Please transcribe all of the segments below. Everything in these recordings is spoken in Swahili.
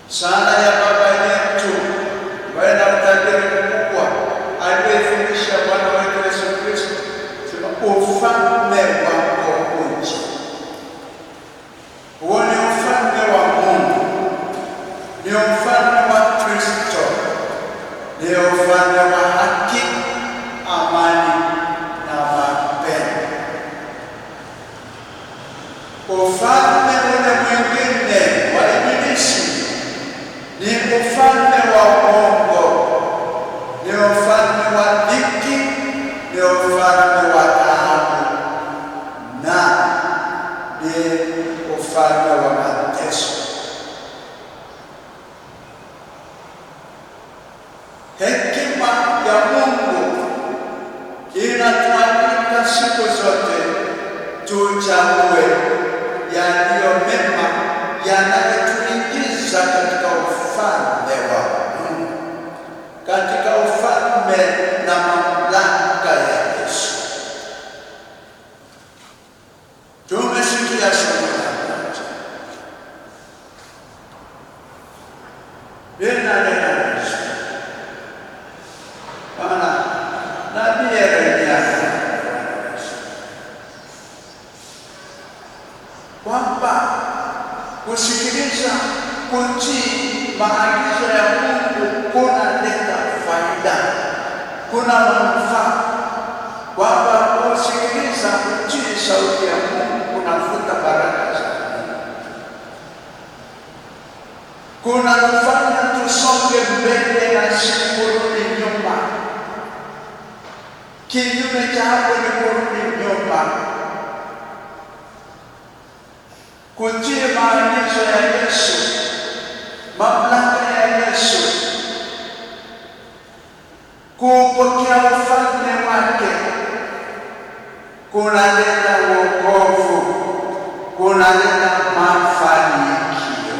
Sala ya Baba yetu ambaye na utajiri mkubwa aliyefundisha Bwana wetu Yesu Kristo, sema ufalme wako uje. Huo ni ufalme wa Mungu, ni ufalme wa Kristo, ni ufalme wa haki, amani na mapendo. Ufalme ule mwingine wa ibilisi ni ufalme wa uongo, ni ufalme wa dhiki, ni ufalme wa taabu, na ni ufalme wa mateso. Hekima ya Mungu inatualika siku zote tuchague yaliyo mema yanayotuingiza katika ufalme wa Mungu, katika ufalme na mamlaka ya Yesu. Tumesikia somo la kwanza. Nena Bwana nabii Yeremia kwamba kusikiliza, kutii maagizo ya Mungu kunaleta faida, kuna manufaa. Kwamba kusikiliza, kutii sauti ya Mungu kunafuta baraka za Mungu, kunatufanya tusonge mbele na si kurudi nyuma. Kinyume cha hapo ni kurudi nyuma. Kutii maagizo ya Yesu, mamlaka ya Yesu, kupokea ufalme wake kunaleta wokovu, kunaleta mafanikio.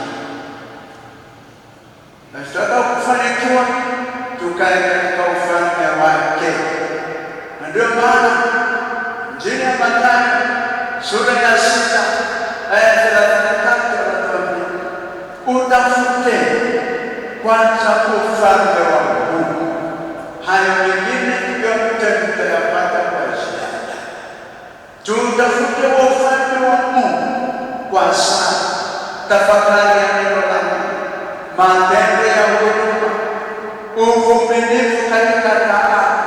Na tutaka kufanikiwa, tukae katika ufalme wake. Na ndio maana Injili ya Mathayo sura ya 6 aya 33 anatuambia, utafute kwanza ufalme wa Mungu, hayo mengine yote mtayapata kwa ziada. Tutafute ufalme wa Mungu kwa sala, tafakari ya neno la Mungu, matendo ya huruma, uvumilivu katika taa,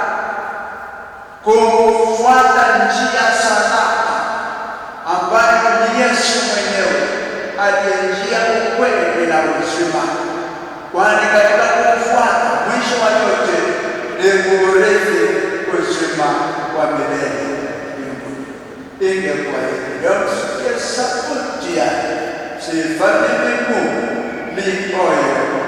kufuata njia salama ambayo ni Yesu mwenyewe aliye njia, ukweli na uzima. Kwani katika kufuata mwisho wa yote ni kuurithi uzima wa milele mbinguni. Ingekuwa hivi leo tusikie sauti yake, sifa ni miguu, mioyo